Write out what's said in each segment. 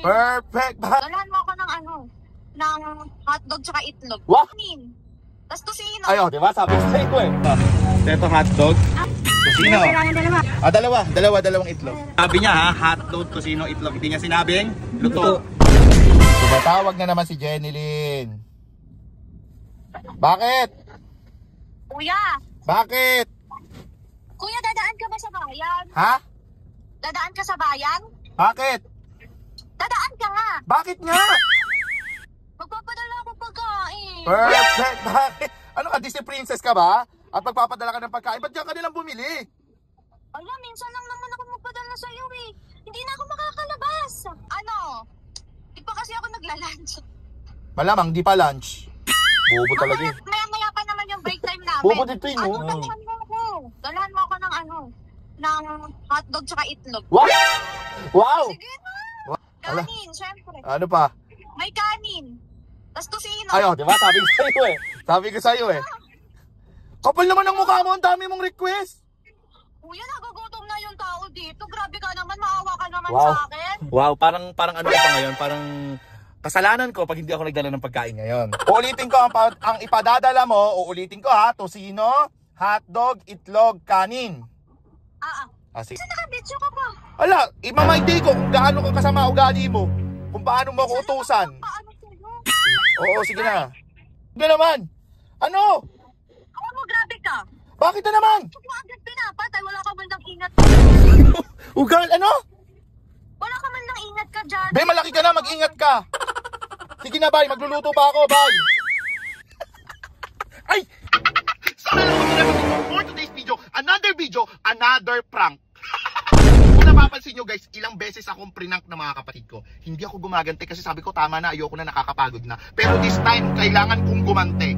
Perfect! Dalahan mo ako ng ng hotdog tsaka itlog. What? Kanin. Tapos tusino. Ayo, di ba? Sabi ko sa iyo eh. Ito hotdog. Tusino. Dalawang itlog. Sabi niya ha, hotdog, tusino, itlog. Hindi niya sinabing luto. Tumatawag na naman si Jenilyn. Bakit? Kuya! Bakit? Kuya, dadaan ka ba sa bayan? Ha? Dadaan ka sa bayan? Bakit? Dadaan ka nga! Bakit nga? Magpapadala ako pagkain. Perfect! Bakit? Ano ka, Disney princess ka ba? At magpapadala ka ng pagkain? Ba't diyan ka nilang bumili? Ala, minsan lang naman ako magpadala sa iyo eh. Hindi na ako makakalabas. Di pa kasi ako nagla-lunch. Malamang di pa lunch. Bobo talaga eh. Maya-maya pa naman yung break time namin. Bobo dito yun, no? Dalahan mo ako. Dalahan mo ako ng hotdog tsaka itlog. Wow! Wow! Sige na! Kanin, syempre. Ano pa? May kanin. Tapos tusino. Ayo, di ba? Sabi ko sa iyo eh. Sabi ko sa iyo eh. Kapal naman ang mukha mo, ang dami mong request. Kuya, nagugutom na yung tao dito. Grabe ka naman, maawa ka naman Wow. sa akin. Wow, parang ano pa ngayon, parang kasalanan ko pag hindi ako nagdala ng pagkain ngayon. Uulitin ko ang ipadadala mo, uulitin ko ha, tusino, hotdog, itlog, kanin. Sige. Kasi nakabitso ka pa. Ala, imamay-day ko kung gaano ka kasama ugali mo. Kung paano mo ako utusan. Paano sa'yo? Oo, sige na. Hindi naman. Ano? Alam mo, grabe ka. Bakit na naman? Huwag mo agad pinapatay. Wala ka man lang ingat. Ugal, ano? Wala ka man lang ingat ka dyan. Be, malaki ka na, mag-ingat ka. Sige na, bye. Magluluto pa ako, bye. Ay! Sana lang naman for today's video, another prank. Kung napapansin nyo guys, ilang beses akong prank ng mga kapatid ko. Hindi ako gumagante kasi sabi ko tama na, ayoko na, nakakapagod na. Pero this time, kailangan kong gumante.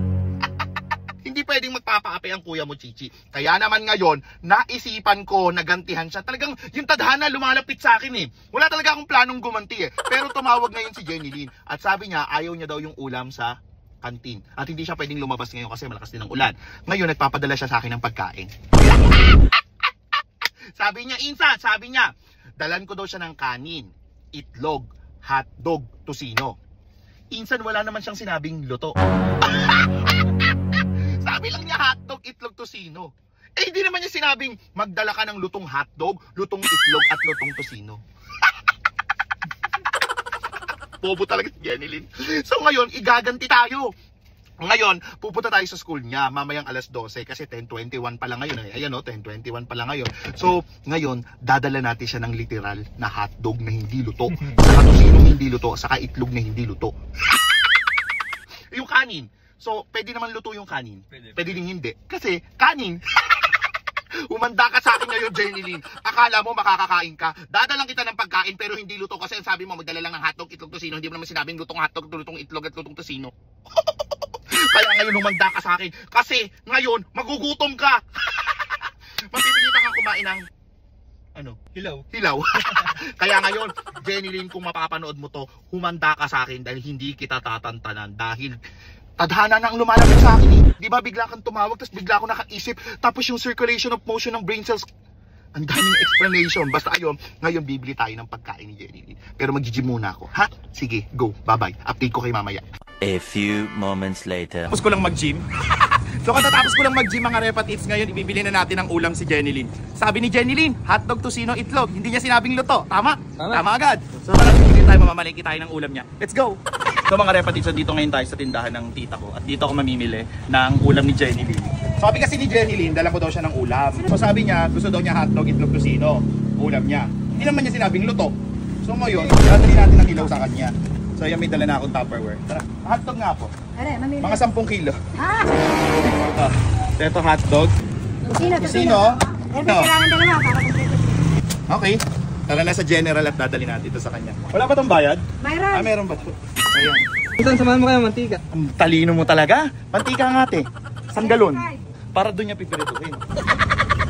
Hindi pwedeng magpapaapi ang kuya mo, Chichi. Kaya naman ngayon, naisipan ko na gantihan siya. Talagang yung tadhana lumalapit sa akin eh. Wala talaga akong planong gumanti eh. Pero tumawag ngayon si Jenilyn. At sabi niya, ayaw niya daw yung ulam sa kantin. At hindi siya pwedeng lumabas ngayon kasi malakas din ang ulan. Ngayon, nagpapadala siya sa akin ng pagkain. Sabi niya, Insa, dalan ko daw siya ng kanin, itlog, hotdog, tusino. Insan, wala naman siyang sinabing luto. Sabi lang niya hotdog, itlog, tusino. Eh, hindi naman niya sinabing magdala ka ng lutong hotdog, lutong itlog, at lutong tusino. Bobo talaga si Jenilyn. So ngayon, igaganti tayo. Ngayon, pupunta tayo sa school niya mamayang alas 12 kasi 10:21 pa lang ngayon eh. Ayan o, 10:21 pa lang ngayon. So, ngayon, dadala natin siya ng literal na hotdog na hindi luto, saka tusinong hindi luto, saka itlog na hindi luto. Yung kanin. So, pwede naman luto yung kanin. Pwede din hindi. Kasi, kanin. Umanda ka sa akin ngayon, Jenilyn. Akala mo makakakain ka. Dadalang kita ng pagkain pero hindi luto kasi ang sabi mo magdala lang ng hotdog, itlog, tusino. Hindi mo naman sinabing lutong hotdog, lutong itlog at lutong tusino. Kaya ngayon umanda ka sa akin. Kasi ngayon, magugutom ka. Mapipilitan kang kumain ng hilaw. Kaya ngayon, Jenilyn, kung mapapanood mo to, humanda ka sa akin dahil hindi kita tatantanan. Dahil tadhana na ang lumalapit sa akin eh. Di ba bigla kang tumawag, tapos bigla ako nakaisip, tapos yung circulation of motion ng brain cells, ang daming explanation. Basta ayun, ngayon bibili tayo ng pagkain ni Jenilyn. Pero mag-gym muna ako. Ha? Sige, go. Bye-bye. Update ko kay mamaya. A few moments later. Tapos ko lang mag-gym. So katatapos ko lang mag-gym mga repatips, ngayon ibibili na natin ang ulam si Jenilyn. Sabi ni Jenilyn, hotdog, tusino, itlog. Hindi niya sinabing luto. Tama? Tama agad. So parang bibili tayo, mamamaliki tayo ng ulam niya. Let's go! So mga repatips, dito ngayon tayo sa tindahan ng tita ko. At dito ako mamimili ng ulam ni Jenilyn. Sabi kasi ni Jenilyn, dala ko daw siya ng ulam. So sabi niya, gusto daw niya hotdog, itlog, tusino. Ulam niya. Hindi naman niya sinabing luto. So ngayon, dadali natin ng ilaw sa kanya. So yan, may dala na akong Tupperware. Tara, hotdog nga po. Mga 10 kilo. Ito hotdog. Tusino. Ito. Okay. Tara na sa general at dadali natin ito sa kanya. Wala ba itong bayad? Mayroon. Meron ba? Ayan. Minsan samahan mo kayo mantika. Ang talino mo talaga. Mantika nga ate. Isang galon. Para doon niya pipirituhin.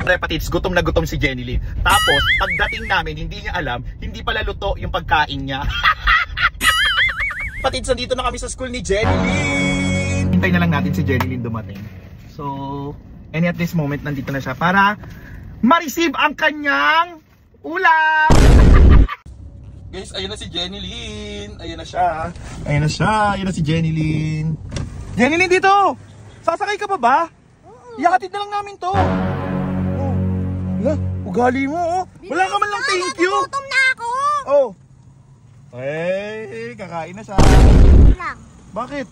Repatids, gutom na gutom si Jenilyn. Tapos, pagdating namin, hindi niya alam, hindi pala luto yung pagkain niya. Patids, nandito na kami sa school ni Jenilyn. Hintay na lang natin si Jenilyn dumating. So, and at this moment, nandito na siya para ma-receive ang kanyang ulam. Guys, ayun na si Jenny Lynn. Ayun na siya. Ayun na siya. Ayun na si Jenny Lynn. Jenny Lynn, dito! Sasakay ka pa ba? Ihatid na lang namin to. Oh. Wala, ugali mo, oh. Wala ka man lang thank you. Nagutom na ako. Oh. Eh, kakain na siya. Lang. Bakit?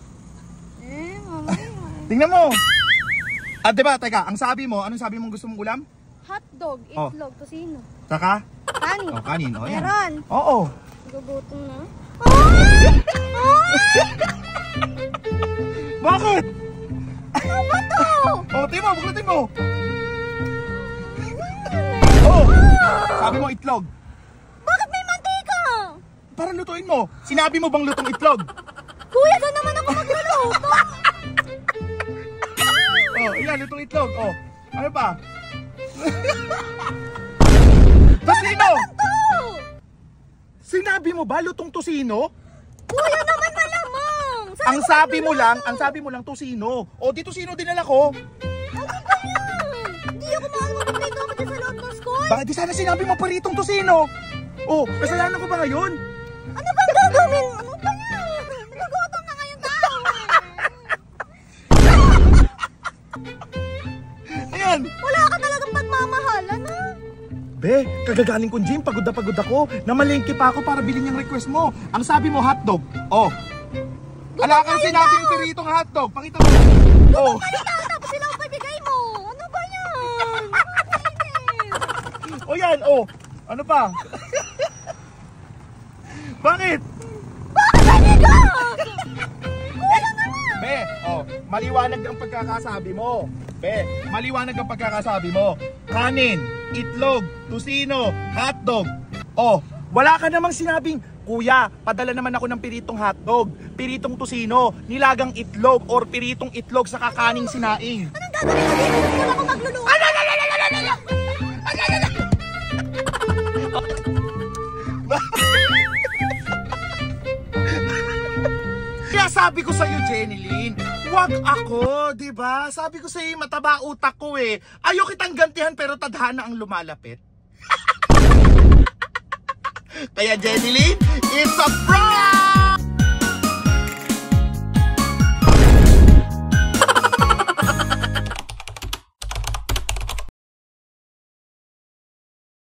Mamaya. Tingnan mo. Ah, diba, teka, ang sabi mo, anong sabi mong gusto mong ulam? Hotdog, Oh. itlog, tosino. Saka? Kanin. Oh, kanin. Oh, yan. Meron. Oo. Nagugutom na. Bakit? Ano ba to? Oh, tingnan mo, buklatin mo. Oh, sabi mo itlog. Bakit may mantika? Para lutuin mo. Sinabi mo bang lutong itlog? Kuya, doon naman ako magluluto. Oh, yan, lutong itlog. Oh, ano pa? Tosino! Sinabi mo ba lutong tosino? Kuya naman malamang. Ang sabi mo lang tosino. O, di tosino dinala ko. Ano ba yan? Hindi ako makakapagpito ako dyan sa loob ng school. Bakit di sana sinabi mo paritong tosino? Oh, kasalanan ko ba ngayon? Ano bang gagawin? Ano ba yan? Nagugutom na ngayong tao. Ayan. Wala ka talagang pagmamahal, ano? Be, kagagaling kong gym, pagod na pagod ako. Namalengke pa ako para bilhin yung request mo. Ang sabi mo hotdog. Oh. Ala kang sinabing piritong hotdog. Pakita mo. Oh. Tapos sila ang pabigay mo. Ano ba yan? O yan, oh. Ano pa? Bakit? Bakit ganito? Kuya naman. Be, oh, maliwanag ang pagkakasabi mo. Be, maliwanag ang pagkakasabi mo. Kanin, itlog, tusino, hotdog. Oh, wala ka namang sinabing, Kuya, padala naman ako ng piritong hotdog, piritong tusino, nilagang itlog, or piritong itlog sa kakaning sinaing. Anong gagawin ko dito? Wala ako magluluto. Kaya sabi ko sa'yo, Jenny Lynn, wag ako, di ba? Sabi ko sa'yo, mataba utak ko eh. Ayaw kitang gantihan pero tadhana ang lumalapit. Kaya Jenny Lynn, it's a prank!